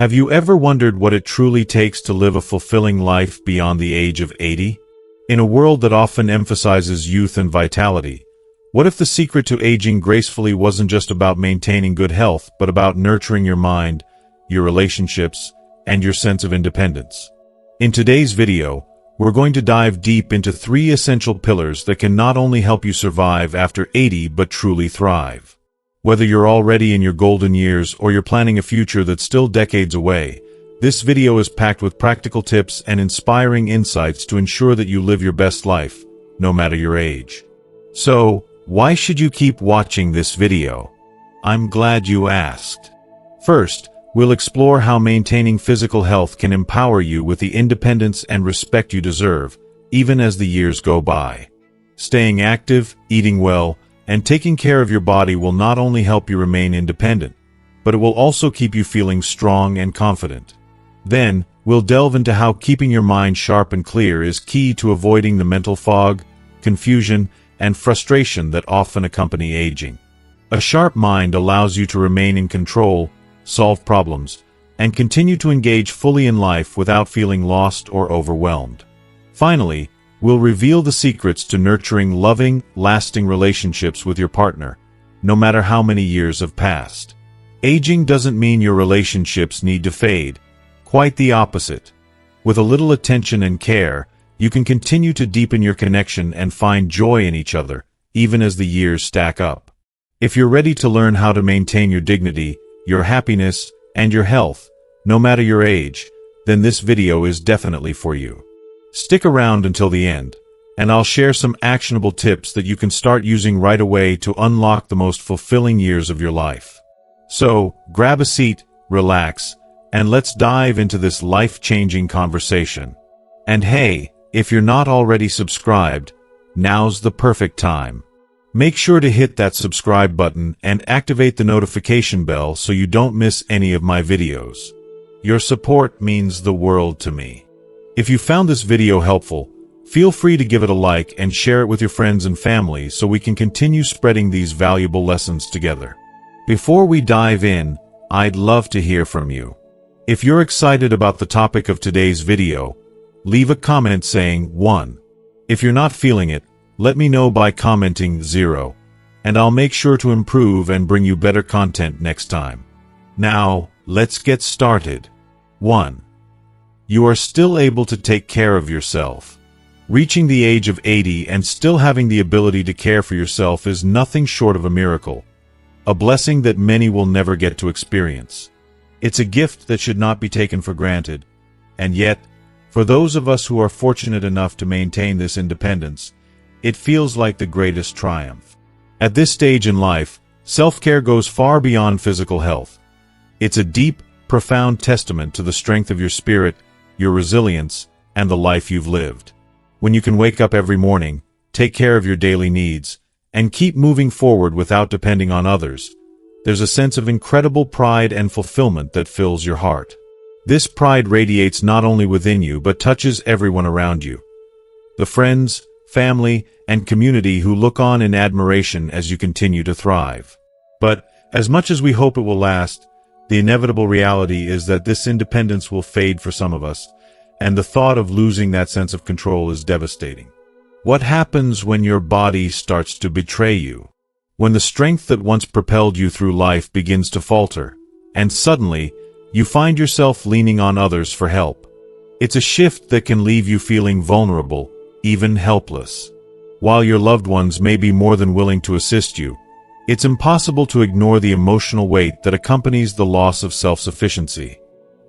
Have you ever wondered what it truly takes to live a fulfilling life beyond the age of 80? In a world that often emphasizes youth and vitality, what if the secret to aging gracefully wasn't just about maintaining good health, but about nurturing your mind, your relationships, and your sense of independence? In today's video, we're going to dive deep into 3 essential pillars that can not only help you survive after 80 but truly thrive. Whether you're already in your golden years or you're planning a future that's still decades away, this video is packed with practical tips and inspiring insights to ensure that you live your best life, no matter your age. So, why should you keep watching this video? I'm glad you asked. First, we'll explore how maintaining physical health can empower you with the independence and respect you deserve, even as the years go by. Staying active, eating well, and taking care of your body will not only help you remain independent, but it will also keep you feeling strong and confident. Then, we'll delve into how keeping your mind sharp and clear is key to avoiding the mental fog, confusion, and frustration that often accompany aging. A sharp mind allows you to remain in control, solve problems, and continue to engage fully in life without feeling lost or overwhelmed. Finally, we'll reveal the secrets to nurturing loving, lasting relationships with your partner, no matter how many years have passed. Aging doesn't mean your relationships need to fade. Quite the opposite. With a little attention and care, you can continue to deepen your connection and find joy in each other, even as the years stack up. If you're ready to learn how to maintain your dignity, your happiness, and your health, no matter your age, then this video is definitely for you. Stick around until the end, and I'll share some actionable tips that you can start using right away to unlock the most fulfilling years of your life. So, grab a seat, relax, and let's dive into this life-changing conversation. And hey, if you're not already subscribed, now's the perfect time. Make sure to hit that subscribe button and activate the notification bell so you don't miss any of my videos. Your support means the world to me. If you found this video helpful, feel free to give it a like and share it with your friends and family so we can continue spreading these valuable lessons together. Before we dive in, I'd love to hear from you. If you're excited about the topic of today's video, leave a comment saying 1. If you're not feeling it, let me know by commenting 0, and I'll make sure to improve and bring you better content next time. Now, let's get started. 1. You are still able to take care of yourself. Reaching the age of 80 and still having the ability to care for yourself is nothing short of a miracle, a blessing that many will never get to experience. It's a gift that should not be taken for granted, and yet, for those of us who are fortunate enough to maintain this independence, it feels like the greatest triumph. At this stage in life, self-care goes far beyond physical health. It's a deep, profound testament to the strength of your spirit, your resilience, and the life you've lived. When you can wake up every morning, take care of your daily needs, and keep moving forward without depending on others, there's a sense of incredible pride and fulfillment that fills your heart. This pride radiates not only within you but touches everyone around you. The friends, family, and community who look on in admiration as you continue to thrive. But, as much as we hope it will last, the inevitable reality is that this independence will fade for some of us, and the thought of losing that sense of control is devastating. What happens when your body starts to betray you? When the strength that once propelled you through life begins to falter, and suddenly, you find yourself leaning on others for help. It's a shift that can leave you feeling vulnerable, even helpless. While your loved ones may be more than willing to assist you, it's impossible to ignore the emotional weight that accompanies the loss of self-sufficiency.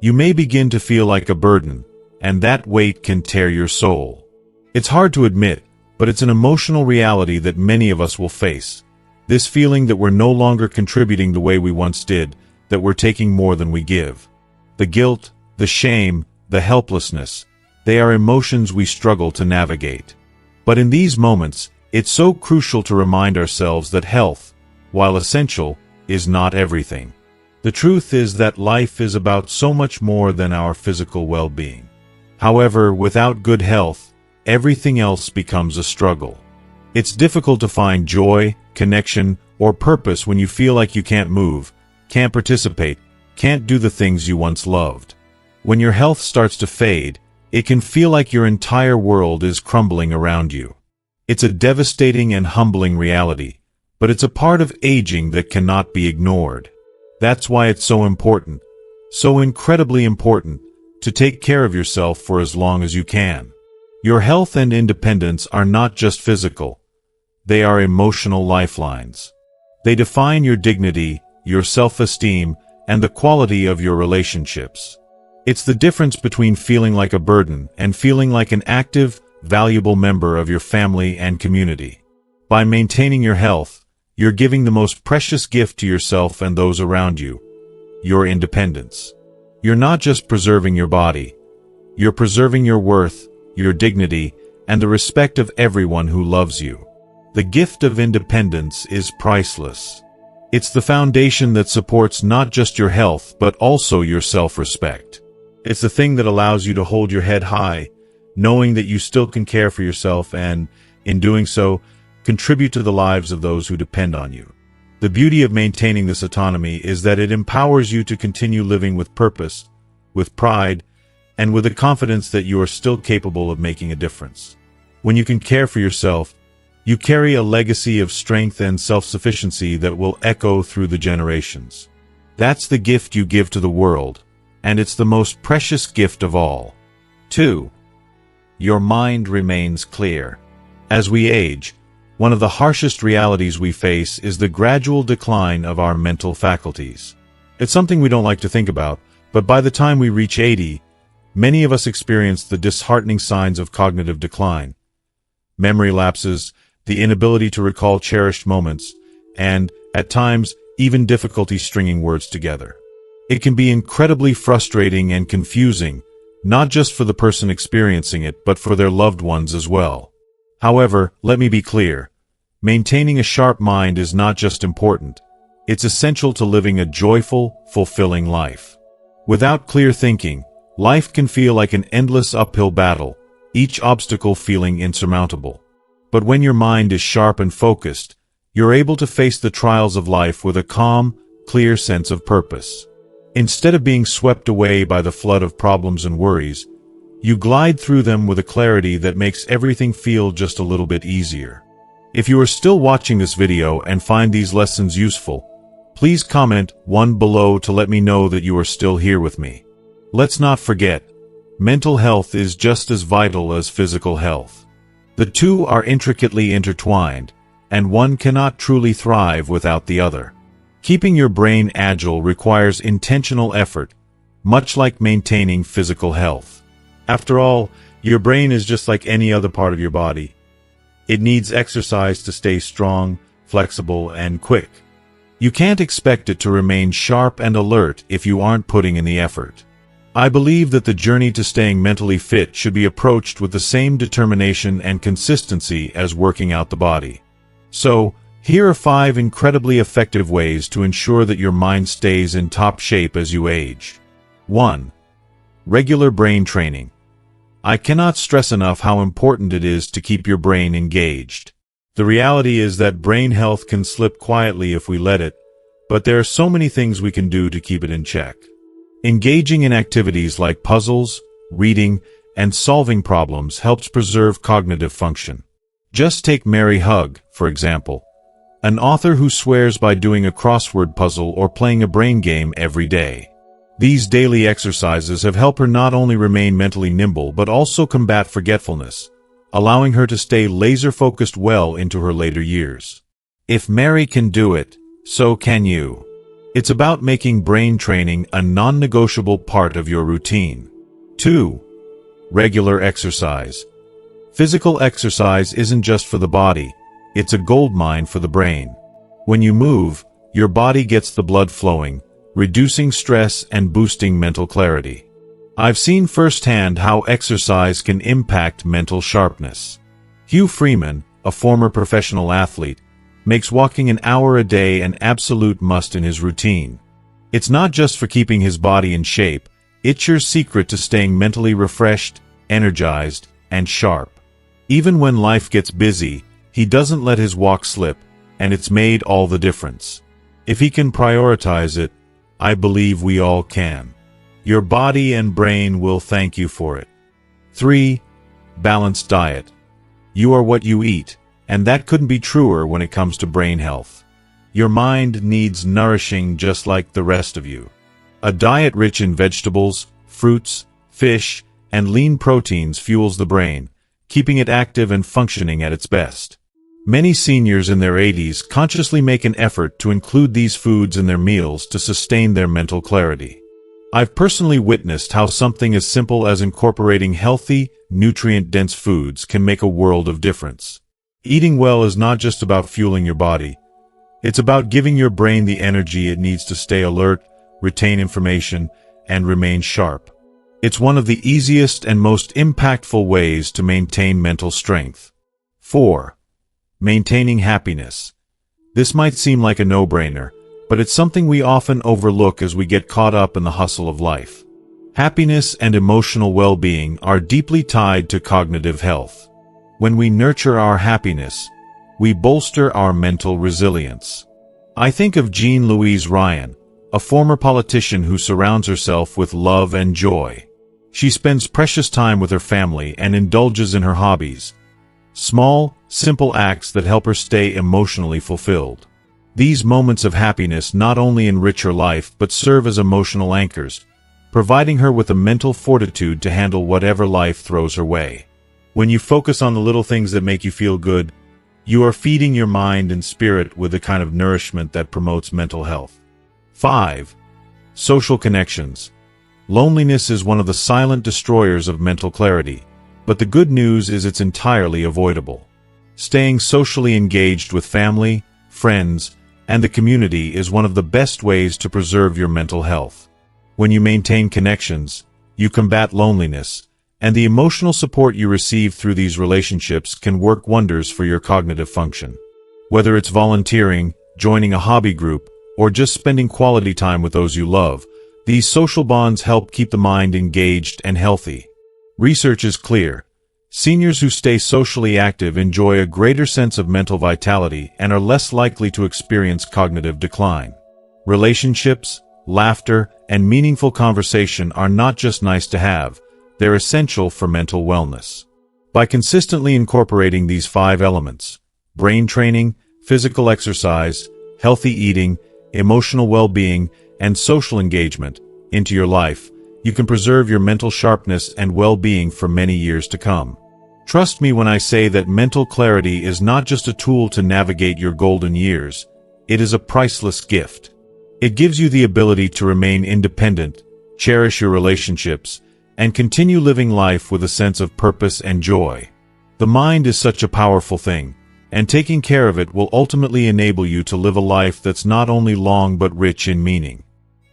You may begin to feel like a burden, and that weight can tear your soul. It's hard to admit, but it's an emotional reality that many of us will face. This feeling that we're no longer contributing the way we once did, that we're taking more than we give. The guilt, the shame, the helplessness, they are emotions we struggle to navigate. But in these moments, it's so crucial to remind ourselves that health, while essential, is not everything. The truth is that life is about so much more than our physical well-being. However, without good health, everything else becomes a struggle. It's difficult to find joy, connection, or purpose when you feel like you can't move, can't participate, can't do the things you once loved. When your health starts to fade, it can feel like your entire world is crumbling around you. It's a devastating and humbling reality, but it's a part of aging that cannot be ignored. That's why it's so important, so incredibly important, to take care of yourself for as long as you can. Your health and independence are not just physical. They are emotional lifelines. They define your dignity, your self-esteem, and the quality of your relationships. It's the difference between feeling like a burden and feeling like an active, valuable member of your family and community. By maintaining your health, you're giving the most precious gift to yourself and those around you: your independence. You're not just preserving your body. You're preserving your worth, your dignity, and the respect of everyone who loves you. The gift of independence is priceless. It's the foundation that supports not just your health but also your self-respect. It's the thing that allows you to hold your head high, knowing that you still can care for yourself and, in doing so, contribute to the lives of those who depend on you. The beauty of maintaining this autonomy is that it empowers you to continue living with purpose, with pride, and with the confidence that you are still capable of making a difference. When you can care for yourself, you carry a legacy of strength and self-sufficiency that will echo through the generations. That's the gift you give to the world, and it's the most precious gift of all. 2. Your mind remains clear. As we age, one of the harshest realities we face is the gradual decline of our mental faculties. It's something we don't like to think about, but by the time we reach 80, many of us experience the disheartening signs of cognitive decline. Memory lapses, the inability to recall cherished moments, and, at times, even difficulty stringing words together. It can be incredibly frustrating and confusing, not just for the person experiencing it, but for their loved ones as well. However, let me be clear. Maintaining a sharp mind is not just important. It's essential to living a joyful, fulfilling life. Without clear thinking, life can feel like an endless uphill battle, each obstacle feeling insurmountable. But when your mind is sharp and focused, you're able to face the trials of life with a calm, clear sense of purpose. Instead of being swept away by the flood of problems and worries, you glide through them with a clarity that makes everything feel just a little bit easier. If you are still watching this video and find these lessons useful, please comment 1 below to let me know that you are still here with me. Let's not forget, mental health is just as vital as physical health. The two are intricately intertwined, and one cannot truly thrive without the other. Keeping your brain agile requires intentional effort, much like maintaining physical health. After all, your brain is just like any other part of your body. It needs exercise to stay strong, flexible, and quick. You can't expect it to remain sharp and alert if you aren't putting in the effort. I believe that the journey to staying mentally fit should be approached with the same determination and consistency as working out the body. So, here are 5 incredibly effective ways to ensure that your mind stays in top shape as you age. 1. Regular brain training. I cannot stress enough how important it is to keep your brain engaged. The reality is that brain health can slip quietly if we let it, but there are so many things we can do to keep it in check. Engaging in activities like puzzles, reading, and solving problems helps preserve cognitive function. Just take Mary Hug, for example, an author who swears by doing a crossword puzzle or playing a brain game every day. These daily exercises have helped her not only remain mentally nimble but also combat forgetfulness, allowing her to stay laser-focused well into her later years. If Mary can do it, so can you. It's about making brain training a non-negotiable part of your routine. 2. Regular exercise. Physical exercise isn't just for the body, it's a goldmine for the brain. When you move, your body gets the blood flowing, reducing stress and boosting mental clarity. I've seen firsthand how exercise can impact mental sharpness. Hugh Freeman, a former professional athlete, makes walking an hour a day an absolute must in his routine. It's not just for keeping his body in shape, it's your secret to staying mentally refreshed, energized, and sharp. Even when life gets busy, he doesn't let his walk slip, and it's made all the difference. If he can prioritize it, I believe we all can. Your body and brain will thank you for it. 3. Balanced diet. You are what you eat, and that couldn't be truer when it comes to brain health. Your mind needs nourishing just like the rest of you. A diet rich in vegetables, fruits, fish, and lean proteins fuels the brain, keeping it active and functioning at its best. Many seniors in their 80s consciously make an effort to include these foods in their meals to sustain their mental clarity. I've personally witnessed how something as simple as incorporating healthy, nutrient-dense foods can make a world of difference. Eating well is not just about fueling your body. It's about giving your brain the energy it needs to stay alert, retain information, and remain sharp. It's one of the easiest and most impactful ways to maintain mental strength. 4. Maintaining happiness. This might seem like a no-brainer, but it's something we often overlook as we get caught up in the hustle of life. Happiness and emotional well-being are deeply tied to cognitive health. When we nurture our happiness, we bolster our mental resilience. I think of Jean Louise Ryan, a former politician who surrounds herself with love and joy. She spends precious time with her family and indulges in her hobbies. Small, simple acts that help her stay emotionally fulfilled. These moments of happiness not only enrich her life but serve as emotional anchors, providing her with the mental fortitude to handle whatever life throws her way. When you focus on the little things that make you feel good, you are feeding your mind and spirit with the kind of nourishment that promotes mental health. 5. Social connections. Loneliness is one of the silent destroyers of mental clarity, but the good news is it's entirely avoidable. Staying socially engaged with family, friends, and the community is one of the best ways to preserve your mental health. When you maintain connections, you combat loneliness, and the emotional support you receive through these relationships can work wonders for your cognitive function. Whether it's volunteering, joining a hobby group, or just spending quality time with those you love, these social bonds help keep the mind engaged and healthy. Research is clear. Seniors who stay socially active enjoy a greater sense of mental vitality and are less likely to experience cognitive decline. Relationships, laughter, and meaningful conversation are not just nice to have, they're essential for mental wellness. By consistently incorporating these 5 elements, brain training, physical exercise, healthy eating, emotional well-being, and social engagement, into your life, you can preserve your mental sharpness and well-being for many years to come. Trust me when I say that mental clarity is not just a tool to navigate your golden years, it is a priceless gift. It gives you the ability to remain independent, cherish your relationships, and continue living life with a sense of purpose and joy. The mind is such a powerful thing, and taking care of it will ultimately enable you to live a life that's not only long but rich in meaning.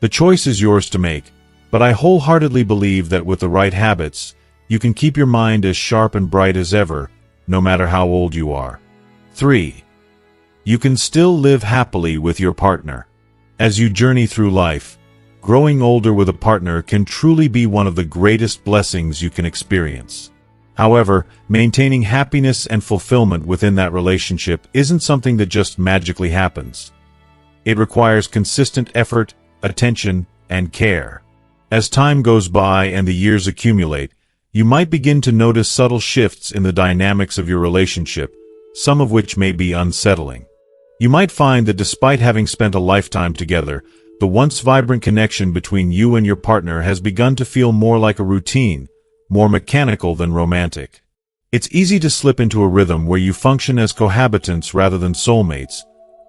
The choice is yours to make, but I wholeheartedly believe that with the right habits, you can keep your mind as sharp and bright as ever, no matter how old you are. 3. You can still live happily with your partner. As you journey through life, growing older with a partner can truly be one of the greatest blessings you can experience. However, maintaining happiness and fulfillment within that relationship isn't something that just magically happens. It requires consistent effort, attention, and care. As time goes by and the years accumulate, you might begin to notice subtle shifts in the dynamics of your relationship, some of which may be unsettling. You might find that despite having spent a lifetime together, the once vibrant connection between you and your partner has begun to feel more like a routine, more mechanical than romantic. It's easy to slip into a rhythm where you function as cohabitants rather than soulmates,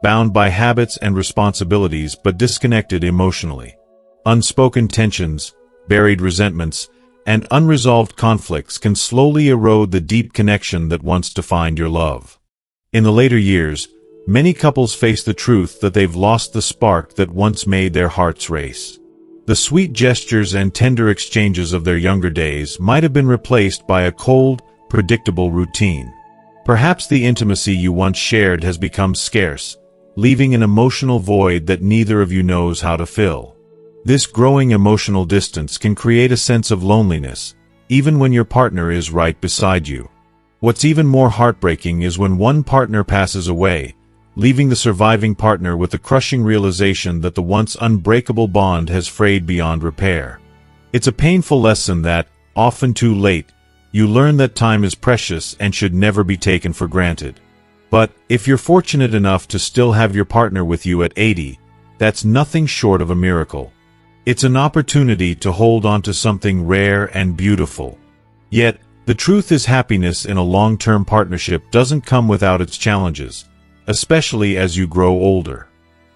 bound by habits and responsibilities but disconnected emotionally. Unspoken tensions, buried resentments, and unresolved conflicts can slowly erode the deep connection that once defined your love. In the later years, many couples face the truth that they've lost the spark that once made their hearts race. The sweet gestures and tender exchanges of their younger days might have been replaced by a cold, predictable routine. Perhaps the intimacy you once shared has become scarce, leaving an emotional void that neither of you knows how to fill. This growing emotional distance can create a sense of loneliness, even when your partner is right beside you. What's even more heartbreaking is when one partner passes away, leaving the surviving partner with the crushing realization that the once unbreakable bond has frayed beyond repair. It's a painful lesson that, often too late, you learn that time is precious and should never be taken for granted. But, if you're fortunate enough to still have your partner with you at 80, that's nothing short of a miracle. It's an opportunity to hold on to something rare and beautiful. Yet, the truth is happiness in a long-term partnership doesn't come without its challenges, especially as you grow older.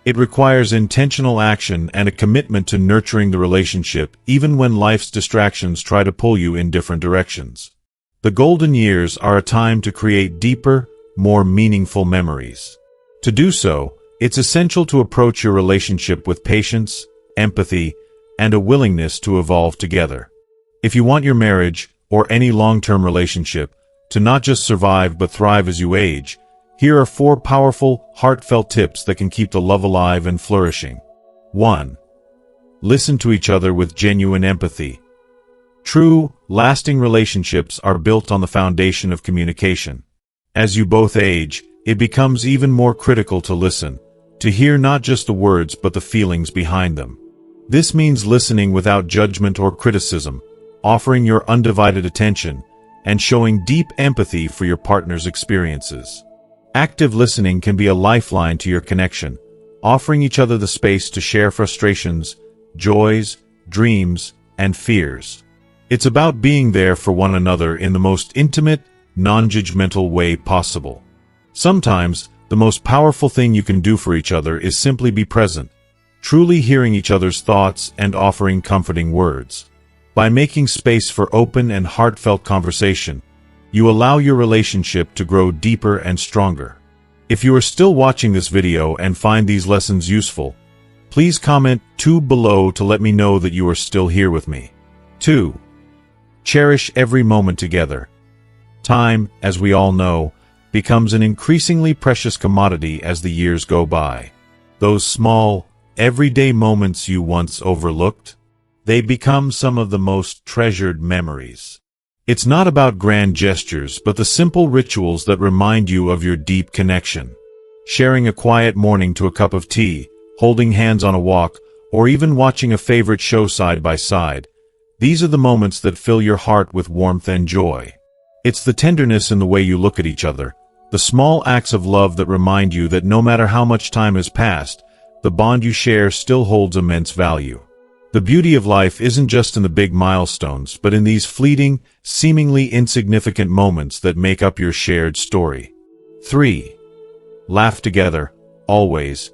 It requires intentional action and a commitment to nurturing the relationship even when life's distractions try to pull you in different directions. The golden years are a time to create deeper, more meaningful memories. To do so, it's essential to approach your relationship with patience, empathy, and a willingness to evolve together. If you want your marriage, or any long-term relationship, to not just survive but thrive as you age, here are 4 powerful, heartfelt tips that can keep the love alive and flourishing. 1. Listen to each other with genuine empathy. True, lasting relationships are built on the foundation of communication. As you both age, it becomes even more critical to listen, to hear not just the words but the feelings behind them. This means listening without judgment or criticism, offering your undivided attention, and showing deep empathy for your partner's experiences. Active listening can be a lifeline to your connection, offering each other the space to share frustrations, joys, dreams, and fears. It's about being there for one another in the most intimate, non-judgmental way possible. Sometimes, the most powerful thing you can do for each other is simply be present, truly hearing each other's thoughts and offering comforting words. By making space for open and heartfelt conversation, you allow your relationship to grow deeper and stronger. If you are still watching this video and find these lessons useful, please comment 2 below to let me know that you are still here with me. 2. Cherish every moment together. Time, as we all know, becomes an increasingly precious commodity as the years go by. Those small, everyday moments you once overlooked, they become some of the most treasured memories. It's not about grand gestures but the simple rituals that remind you of your deep connection. Sharing a quiet morning to a cup of tea, holding hands on a walk, or even watching a favorite show side by side, these are the moments that fill your heart with warmth and joy. It's the tenderness in the way you look at each other, the small acts of love that remind you that no matter how much time has passed, the bond you share still holds immense value. The beauty of life isn't just in the big milestones, but in these fleeting, seemingly insignificant moments that make up your shared story. 3. Laugh together, always.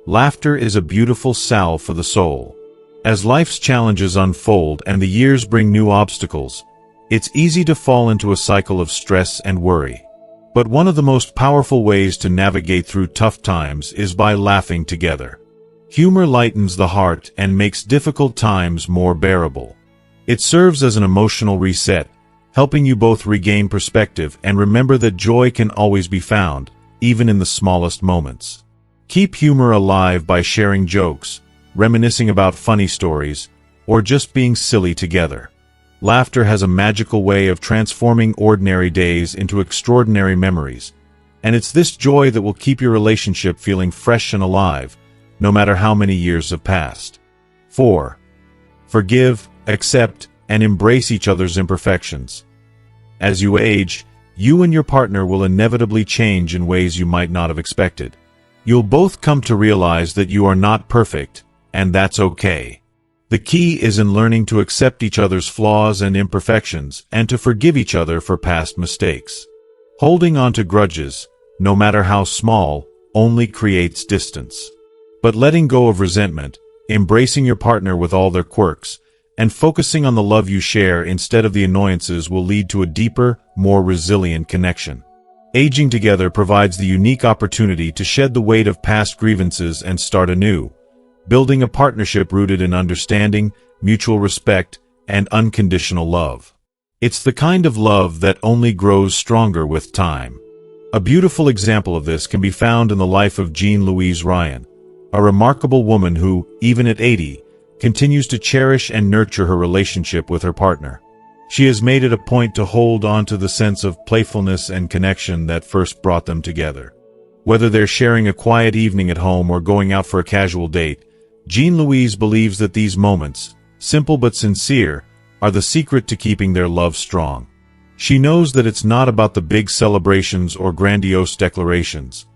Laughter is a beautiful salve for the soul. As life's challenges unfold and the years bring new obstacles, it's easy to fall into a cycle of stress and worry. But one of the most powerful ways to navigate through tough times is by laughing together. Humor lightens the heart and makes difficult times more bearable. It serves as an emotional reset, helping you both regain perspective and remember that joy can always be found, even in the smallest moments. Keep humor alive by sharing jokes, reminiscing about funny stories, or just being silly together. Laughter has a magical way of transforming ordinary days into extraordinary memories, and it's this joy that will keep your relationship feeling fresh and alive, no matter how many years have passed. 4. Forgive, accept, and embrace each other's imperfections. As you age, you and your partner will inevitably change in ways you might not have expected. You'll both come to realize that you are not perfect, and that's okay. The key is in learning to accept each other's flaws and imperfections and to forgive each other for past mistakes. Holding on to grudges, no matter how small, only creates distance. But letting go of resentment, embracing your partner with all their quirks, and focusing on the love you share instead of the annoyances will lead to a deeper, more resilient connection. Aging together provides the unique opportunity to shed the weight of past grievances and start anew, building a partnership rooted in understanding, mutual respect, and unconditional love. It's the kind of love that only grows stronger with time. A beautiful example of this can be found in the life of Jean Louise Ryan, a remarkable woman who, even at 80, continues to cherish and nurture her relationship with her partner. She has made it a point to hold on to the sense of playfulness and connection that first brought them together. Whether they're sharing a quiet evening at home or going out for a casual date, Jean-Louise believes that these moments, simple but sincere, are the secret to keeping their love strong. She knows that it's not about the big celebrations or grandiose declarations.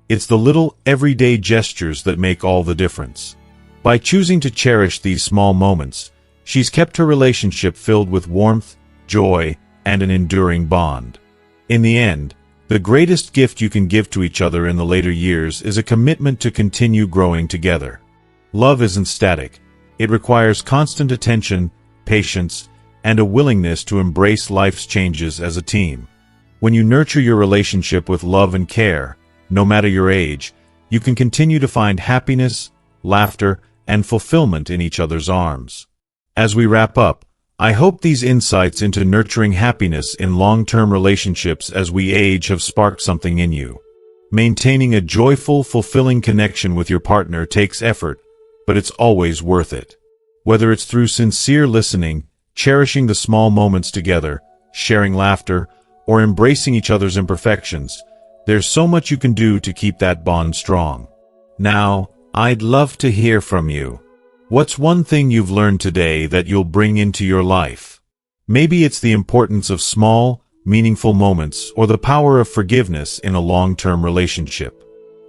It's the little, everyday gestures that make all the difference. By choosing to cherish these small moments, she's kept her relationship filled with warmth, joy, and an enduring bond. In the end, the greatest gift you can give to each other in the later years is a commitment to continue growing together. Love isn't static. It requires constant attention, patience, and a willingness to embrace life's changes as a team. When you nurture your relationship with love and care, no matter your age, you can continue to find happiness, laughter, and fulfillment in each other's arms. As we wrap up, I hope these insights into nurturing happiness in long-term relationships as we age have sparked something in you. Maintaining a joyful, fulfilling connection with your partner takes effort, but it's always worth it. Whether it's through sincere listening, cherishing the small moments together, sharing laughter, or embracing each other's imperfections, there's so much you can do to keep that bond strong. Now, I'd love to hear from you. What's one thing you've learned today that you'll bring into your life? Maybe it's the importance of small, meaningful moments or the power of forgiveness in a long-term relationship.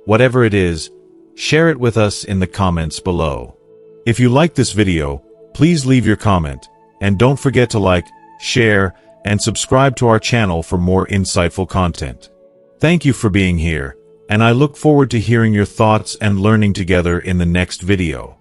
Whatever it is, share it with us in the comments below. If you like this video, please leave your comment, and don't forget to like, share, and subscribe to our channel for more insightful content. Thank you for being here, and I look forward to hearing your thoughts and learning together in the next video.